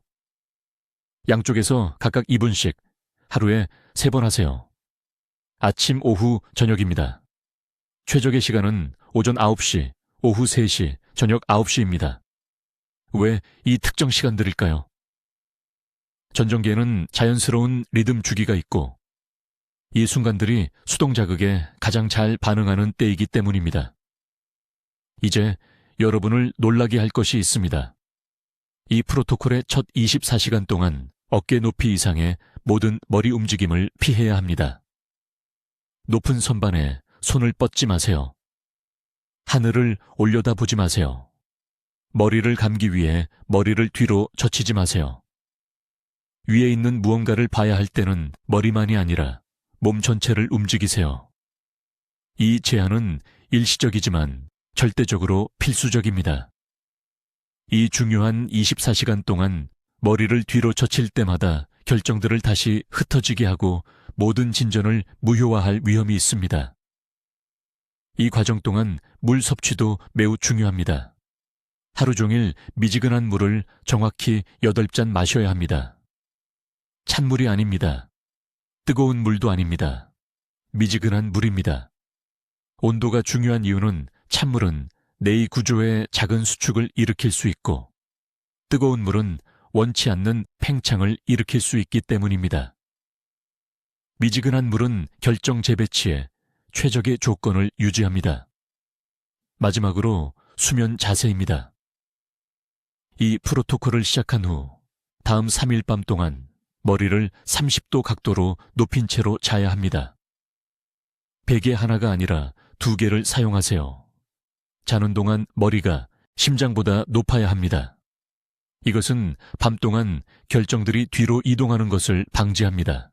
양쪽에서 각각 2분씩 하루에 3번 하세요. 아침, 오후, 저녁입니다. 최적의 시간은 오전 9시, 오후 3시, 저녁 9시입니다. 왜 이 특정 시간들일까요? 전정기에는 자연스러운 리듬 주기가 있고 이 순간들이 수동 자극에 가장 잘 반응하는 때이기 때문입니다. 이제 여러분을 놀라게 할 것이 있습니다. 이 프로토콜의 첫 24시간 동안 어깨 높이 이상의 모든 머리 움직임을 피해야 합니다. 높은 선반에 손을 뻗지 마세요. 하늘을 올려다보지 마세요. 머리를 감기 위해 머리를 뒤로 젖히지 마세요. 위에 있는 무언가를 봐야 할 때는 머리만이 아니라 몸 전체를 움직이세요. 이 제한은 일시적이지만 절대적으로 필수적입니다. 이 중요한 24시간 동안 머리를 뒤로 젖힐 때마다 결정들을 다시 흩어지게 하고 모든 진전을 무효화할 위험이 있습니다. 이 과정 동안 물 섭취도 매우 중요합니다. 하루 종일 미지근한 물을 정확히 8잔 마셔야 합니다. 찬물이 아닙니다. 뜨거운 물도 아닙니다. 미지근한 물입니다. 온도가 중요한 이유는 찬물은 내의 구조에 작은 수축을 일으킬 수 있고 뜨거운 물은 원치 않는 팽창을 일으킬 수 있기 때문입니다. 미지근한 물은 결정 재배치에 최적의 조건을 유지합니다. 마지막으로 수면 자세입니다. 이 프로토콜을 시작한 후 다음 3일 밤 동안 머리를 30도 각도로 높인 채로 자야 합니다. 베개 하나가 아니라 2개를 사용하세요. 자는 동안 머리가 심장보다 높아야 합니다. 이것은 밤 동안 결정들이 뒤로 이동하는 것을 방지합니다.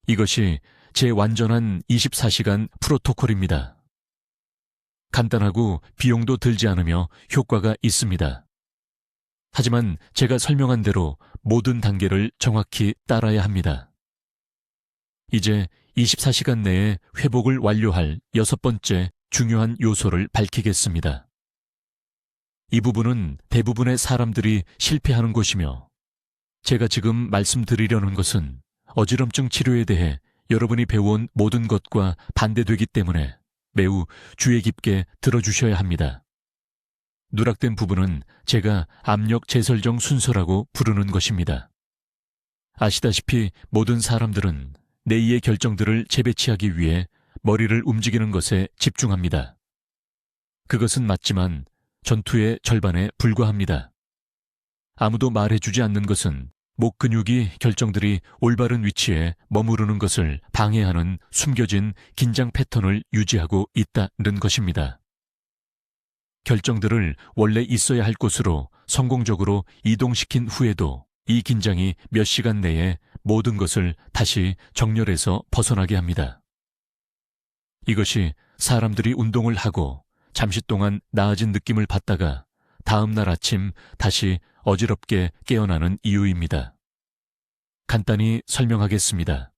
이것이 제 완전한 24시간 프로토콜입니다. 간단하고 비용도 들지 않으며 효과가 있습니다. 하지만 제가 설명한 대로 모든 단계를 정확히 따라야 합니다. 이제 24시간 내에 회복을 완료할 6번째 중요한 요소를 밝히겠습니다. 이 부분은 대부분의 사람들이 실패하는 곳이며 제가 지금 말씀드리려는 것은 어지럼증 치료에 대해 여러분이 배워온 모든 것과 반대되기 때문에 매우 주의 깊게 들어주셔야 합니다. 누락된 부분은 제가 압력 재설정 순서라고 부르는 것입니다. 아시다시피 모든 사람들은 내의의 결정들을 재배치하기 위해 머리를 움직이는 것에 집중합니다. 그것은 맞지만 전투의 절반에 불과합니다. 아무도 말해주지 않는 것은 목 근육이 결정들이 올바른 위치에 머무르는 것을 방해하는 숨겨진 긴장 패턴을 유지하고 있다는 것입니다. 결정들을 원래 있어야 할 곳으로 성공적으로 이동시킨 후에도 이 긴장이 몇 시간 내에 모든 것을 다시 정렬해서 벗어나게 합니다. 이것이 사람들이 운동을 하고 잠시 동안 나아진 느낌을 받다가 다음 날 아침 다시 어지럽게 깨어나는 이유입니다. 간단히 설명하겠습니다.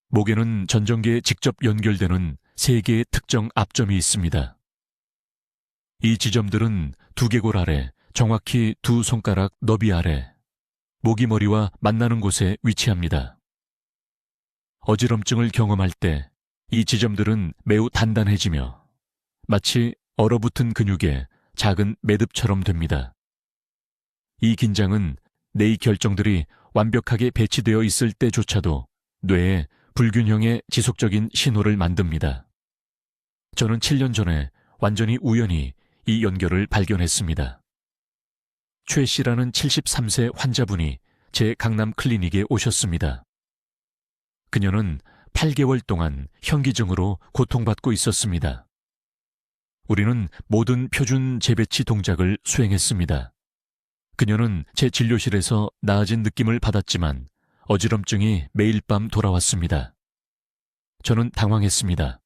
목에는 전정기에 직접 연결되는 3개의 특정 압점이 있습니다. 이 지점들은 두개골 아래, 정확히 2손가락 너비 아래, 모기머리와 만나는 곳에 위치합니다. 어지럼증을 경험할 때 이 지점들은 매우 단단해지며 마치 얼어붙은 근육에 작은 매듭처럼 됩니다. 이 긴장은 뇌의 결정들이 완벽하게 배치되어 있을 때조차도 뇌에 불균형의 지속적인 신호를 만듭니다. 저는 7년 전에 완전히 우연히 이 연결을 발견했습니다. 최 씨라는 73세 환자분이 제 강남 클리닉에 오셨습니다. 그녀는 8개월 동안 현기증으로 고통받고 있었습니다. 우리는 모든 표준 재배치 동작을 수행했습니다. 그녀는 제 진료실에서 나아진 느낌을 받았지만 어지럼증이 매일 밤 돌아왔습니다. 저는 당황했습니다.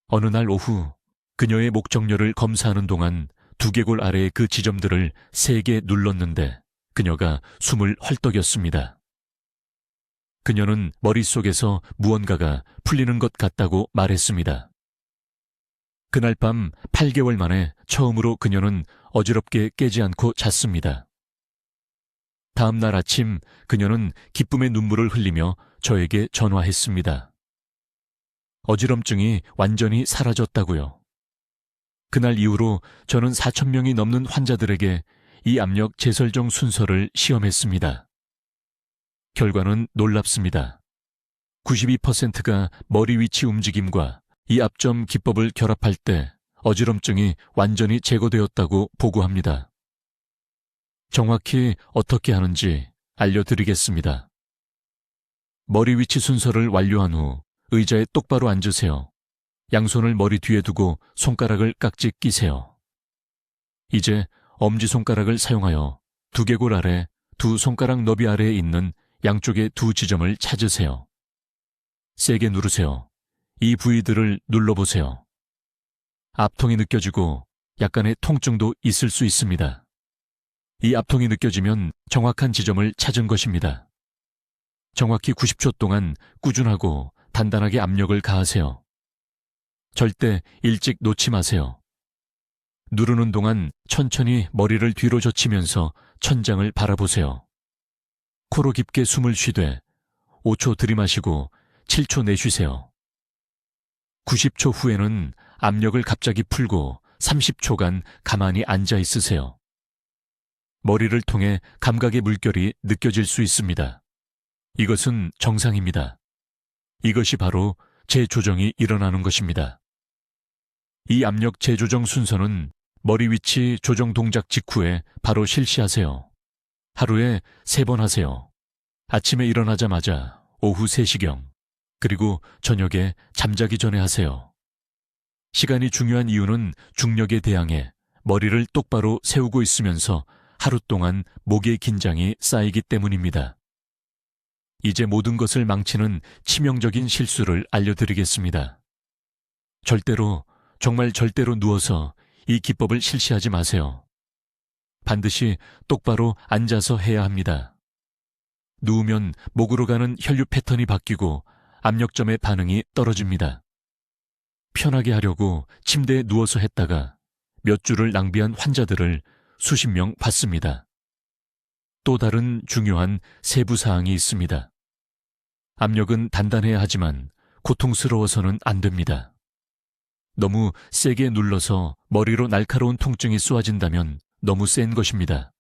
어느 날 오후 그녀의 목정렬을 검사하는 동안 두개골 아래의 그 지점들을 세게 눌렀는데 그녀가 숨을 헐떡였습니다. 그녀는 머릿속에서 무언가가 풀리는 것 같다고 말했습니다. 그날 밤 8개월 만에 처음으로 그녀는 어지럽게 깨지 않고 잤습니다. 다음 날 아침 그녀는 기쁨의 눈물을 흘리며 저에게 전화했습니다. 어지럼증이 완전히 사라졌다고요. 그날 이후로 저는 4,000명이 넘는 환자들에게 이 압력 재설정 순서를 시험했습니다. 결과는 놀랍습니다. 92%가 머리 위치 움직임과 이 압점 기법을 결합할 때 어지럼증이 완전히 제거되었다고 보고합니다. 정확히 어떻게 하는지 알려드리겠습니다. 머리 위치 순서를 완료한 후 의자에 똑바로 앉으세요. 양손을 머리 뒤에 두고 손가락을 깍지 끼세요. 이제 엄지손가락을 사용하여 두개골 아래 두 손가락 너비 아래에 있는 양쪽의 두 지점을 찾으세요. 세게 누르세요. 이 부위들을 눌러보세요. 압통이 느껴지고 약간의 통증도 있을 수 있습니다. 이 압통이 느껴지면 정확한 지점을 찾은 것입니다. 정확히 90초 동안 꾸준하고 단단하게 압력을 가하세요. 절대 일찍 놓지 마세요. 누르는 동안 천천히 머리를 뒤로 젖히면서 천장을 바라보세요. 코로 깊게 숨을 쉬되 5초 들이마시고 7초 내쉬세요. 90초 후에는 압력을 갑자기 풀고 30초간 가만히 앉아 있으세요. 머리를 통해 감각의 물결이 느껴질 수 있습니다. 이것은 정상입니다. 이것이 바로 재조정이 일어나는 것입니다. 이 압력 재조정 순서는 머리 위치 조정 동작 직후에 바로 실시하세요. 하루에 3번 하세요. 아침에 일어나자마자 오후 3시경, 그리고 저녁에 잠자기 전에 하세요. 시간이 중요한 이유는 중력에 대항해 머리를 똑바로 세우고 있으면서 하루 동안 목의 긴장이 쌓이기 때문입니다. 이제 모든 것을 망치는 치명적인 실수를 알려드리겠습니다. 절대로, 정말 절대로 누워서 이 기법을 실시하지 마세요. 반드시 똑바로 앉아서 해야 합니다. 누우면 목으로 가는 혈류 패턴이 바뀌고 압력점의 반응이 떨어집니다. 편하게 하려고 침대에 누워서 했다가 몇 주를 낭비한 환자들을 수십 명 봤습니다. 또 다른 중요한 세부 사항이 있습니다. 압력은 단단해야 하지만 고통스러워서는 안 됩니다. 너무 세게 눌러서 머리로 날카로운 통증이 쏘아진다면 너무 센 것입니다.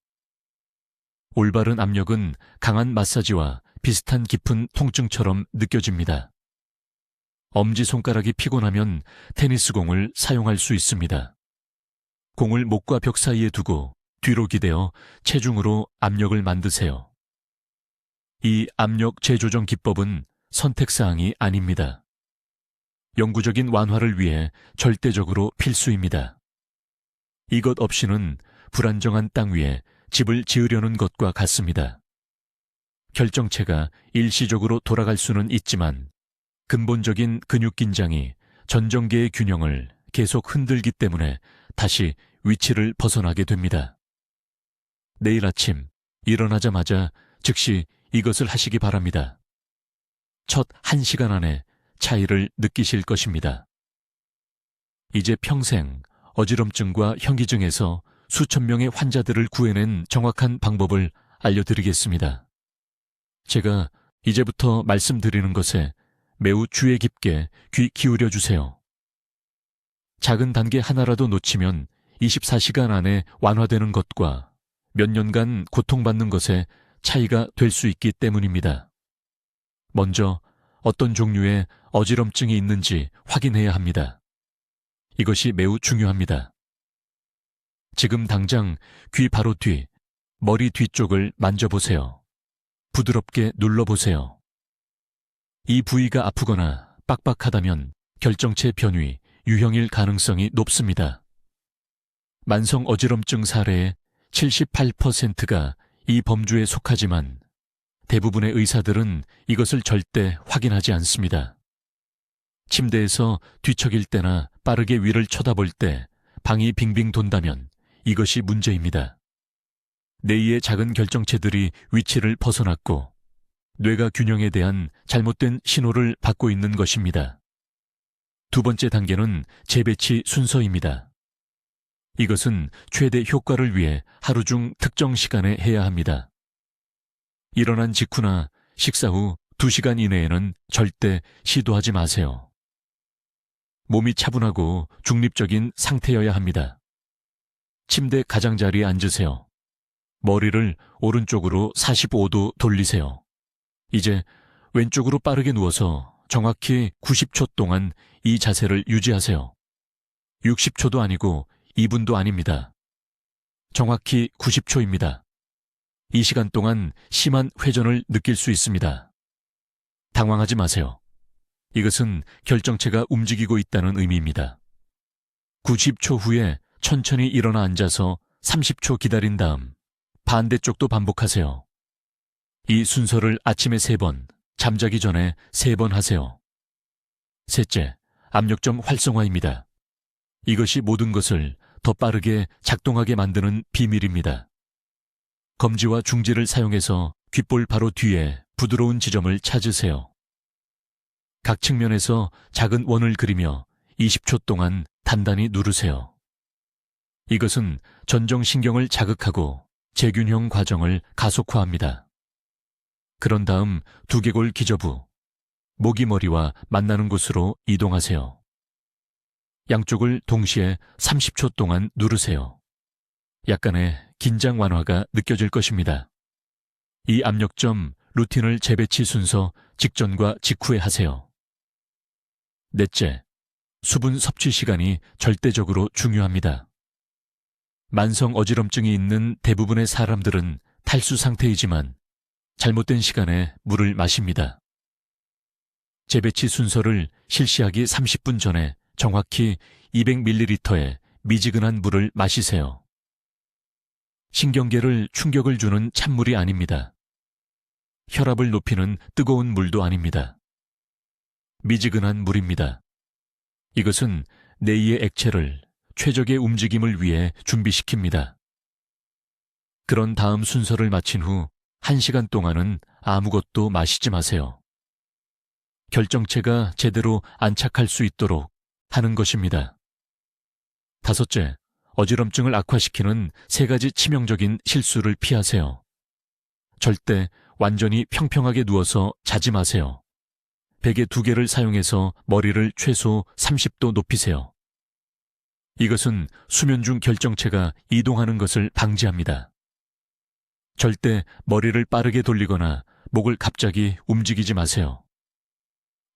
올바른 압력은 강한 마사지와 비슷한 깊은 통증처럼 느껴집니다. 엄지손가락이 피곤하면 테니스공을 사용할 수 있습니다. 공을 목과 벽 사이에 두고 뒤로 기대어 체중으로 압력을 만드세요. 이 압력 재조정 기법은 선택사항이 아닙니다. 영구적인 완화를 위해 절대적으로 필수입니다. 이것 없이는 불안정한 땅 위에 집을 지으려는 것과 같습니다. 결정체가 일시적으로 돌아갈 수는 있지만 근본적인 근육 긴장이 전정계의 균형을 계속 흔들기 때문에 다시 위치를 벗어나게 됩니다. 내일 아침 일어나자마자 즉시 이것을 하시기 바랍니다. 첫 1시간 안에 차이를 느끼실 것입니다. 이제 평생 어지럼증과 현기증에서 수천 명의 환자들을 구해낸 정확한 방법을 알려드리겠습니다. 제가 이제부터 말씀드리는 것에 매우 주의 깊게 귀 기울여 주세요. 작은 단계 하나라도 놓치면 24시간 안에 완화되는 것과 몇 년간 고통받는 것에 차이가 될 수 있기 때문입니다. 먼저 어떤 종류의 어지럼증이 있는지 확인해야 합니다. 이것이 매우 중요합니다. 지금 당장 귀 바로 뒤, 머리 뒤쪽을 만져보세요. 부드럽게 눌러보세요. 이 부위가 아프거나 빡빡하다면 결정체 변위, 유형일 가능성이 높습니다. 만성 어지럼증 사례의 78%가 이 범주에 속하지만 대부분의 의사들은 이것을 절대 확인하지 않습니다. 침대에서 뒤척일 때나 빠르게 위를 쳐다볼 때 방이 빙빙 돈다면 이것이 문제입니다. 뇌의 작은 결정체들이 위치를 벗어났고 뇌가 균형에 대한 잘못된 신호를 받고 있는 것입니다. 두 번째 단계는 재배치 순서입니다. 이것은 최대 효과를 위해 하루 중 특정 시간에 해야 합니다. 일어난 직후나 식사 후 2시간 이내에는 절대 시도하지 마세요. 몸이 차분하고 중립적인 상태여야 합니다. 침대 가장자리에 앉으세요. 머리를 오른쪽으로 45도 돌리세요. 이제 왼쪽으로 빠르게 누워서 정확히 90초 동안 이 자세를 유지하세요. 60초도 아니고 2분도 아닙니다. 정확히 90초입니다. 이 시간 동안 심한 회전을 느낄 수 있습니다. 당황하지 마세요. 이것은 결정체가 움직이고 있다는 의미입니다. 90초 후에 천천히 일어나 앉아서 30초 기다린 다음 반대쪽도 반복하세요. 이 순서를 아침에 3번, 잠자기 전에 3번 하세요. 셋째, 압력점 활성화입니다. 이것이 모든 것을 더 빠르게 작동하게 만드는 비밀입니다. 검지와 중지를 사용해서 귓볼 바로 뒤에 부드러운 지점을 찾으세요. 각 측면에서 작은 원을 그리며 20초 동안 단단히 누르세요. 이것은 전정신경을 자극하고 재균형 과정을 가속화합니다. 그런 다음 두개골 기저부, 모기 머리와 만나는 곳으로 이동하세요. 양쪽을 동시에 30초 동안 누르세요. 약간의 긴장 완화가 느껴질 것입니다. 이 압력점 루틴을 재배치 순서 직전과 직후에 하세요. 넷째, 수분 섭취 시간이 절대적으로 중요합니다. 만성 어지럼증이 있는 대부분의 사람들은 탈수 상태이지만 잘못된 시간에 물을 마십니다. 재배치 순서를 실시하기 30분 전에 정확히 200ml의 미지근한 물을 마시세요. 신경계를 충격을 주는 찬물이 아닙니다. 혈압을 높이는 뜨거운 물도 아닙니다. 미지근한 물입니다. 이것은 뇌의 액체를 최적의 움직임을 위해 준비시킵니다. 그런 다음 순서를 마친 후 1시간 동안은 아무것도 마시지 마세요. 결정체가 제대로 안착할 수 있도록 하는 것입니다. 다섯째, 어지럼증을 악화시키는 3가지 치명적인 실수를 피하세요. 절대 완전히 평평하게 누워서 자지 마세요. 베개 2개를 사용해서 머리를 최소 30도 높이세요. 이것은 수면 중 결정체가 이동하는 것을 방지합니다. 절대 머리를 빠르게 돌리거나 목을 갑자기 움직이지 마세요.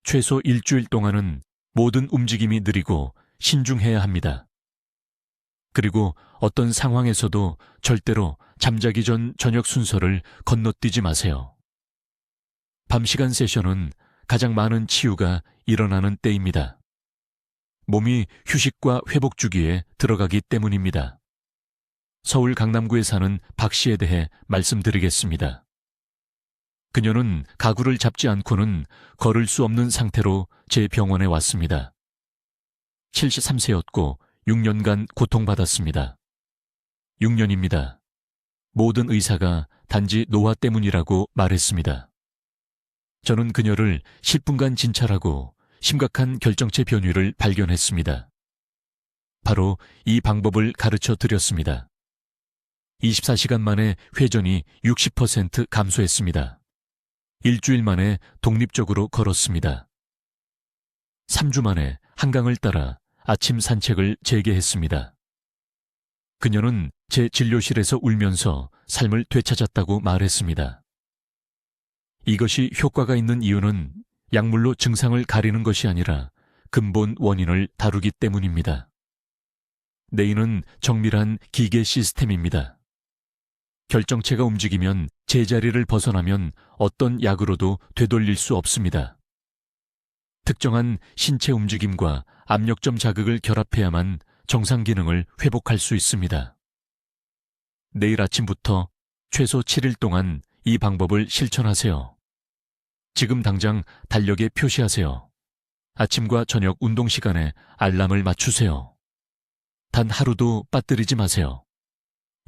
최소 일주일 동안은 모든 움직임이 느리고 신중해야 합니다. 그리고 어떤 상황에서도 절대로 잠자기 전 저녁 순서를 건너뛰지 마세요. 밤 시간 세션은 가장 많은 치유가 일어나는 때입니다. 몸이 휴식과 회복 주기에 들어가기 때문입니다. 서울 강남구에 사는 박 씨에 대해 말씀드리겠습니다. 그녀는 가구를 잡지 않고는 걸을 수 없는 상태로 제 병원에 왔습니다. 73세였고 6년간 고통받았습니다. 6년입니다. 모든 의사가 단지 노화 때문이라고 말했습니다. 저는 그녀를 10분간 진찰하고 심각한 결정체 변위를 발견했습니다. 바로 이 방법을 가르쳐 드렸습니다. 24시간 만에 회전이 60% 감소했습니다. 일주일 만에 독립적으로 걸었습니다. 3주 만에 한강을 따라 아침 산책을 재개했습니다. 그녀는 제 진료실에서 울면서 삶을 되찾았다고 말했습니다. 이것이 효과가 있는 이유는 약물로 증상을 가리는 것이 아니라 근본 원인을 다루기 때문입니다. 뇌는 정밀한 기계 시스템입니다. 결정체가 움직이면 제자리를 벗어나면 어떤 약으로도 되돌릴 수 없습니다. 특정한 신체 움직임과 압력점 자극을 결합해야만 정상 기능을 회복할 수 있습니다. 내일 아침부터 최소 7일 동안 이 방법을 실천하세요. 지금 당장 달력에 표시하세요. 아침과 저녁 운동 시간에 알람을 맞추세요. 단 하루도 빠뜨리지 마세요.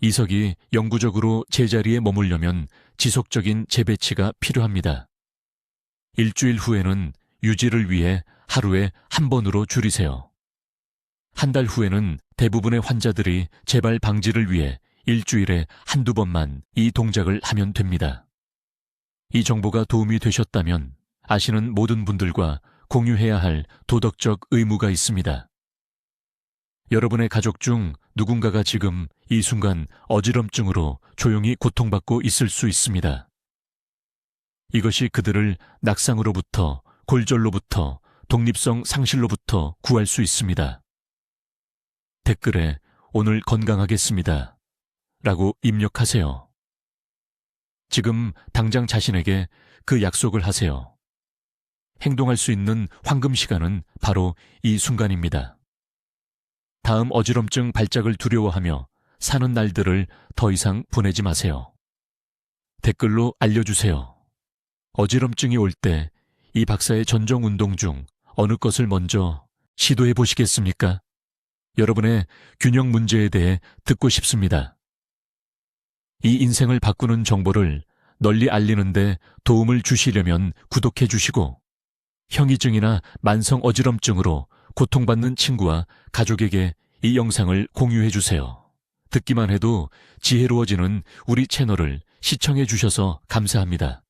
이석이 영구적으로 제자리에 머물려면 지속적인 재배치가 필요합니다. 일주일 후에는 유지를 위해 하루에 한 번으로 줄이세요. 한 달 후에는 대부분의 환자들이 재발 방지를 위해 일주일에 한두 번만 이 동작을 하면 됩니다. 이 정보가 도움이 되셨다면 아시는 모든 분들과 공유해야 할 도덕적 의무가 있습니다. 여러분의 가족 중 누군가가 지금 이 순간 어지럼증으로 조용히 고통받고 있을 수 있습니다. 이것이 그들을 낙상으로부터, 골절로부터, 독립성 상실로부터 구할 수 있습니다. 댓글에 오늘 건강하겠습니다 라고 입력하세요. 지금 당장 자신에게 그 약속을 하세요. 행동할 수 있는 황금 시간은 바로 이 순간입니다. 다음 어지럼증 발작을 두려워하며 사는 날들을 더 이상 보내지 마세요. 댓글로 알려주세요. 어지럼증이 올 때 이 박사의 전정 운동 중 어느 것을 먼저 시도해 보시겠습니까? 여러분의 균형 문제에 대해 듣고 싶습니다. 이 인생을 바꾸는 정보를 널리 알리는 데 도움을 주시려면 구독해 주시고 형이증이나 만성 어지럼증으로 고통받는 친구와 가족에게 이 영상을 공유해 주세요. 듣기만 해도 지혜로워지는 우리 채널을 시청해 주셔서 감사합니다.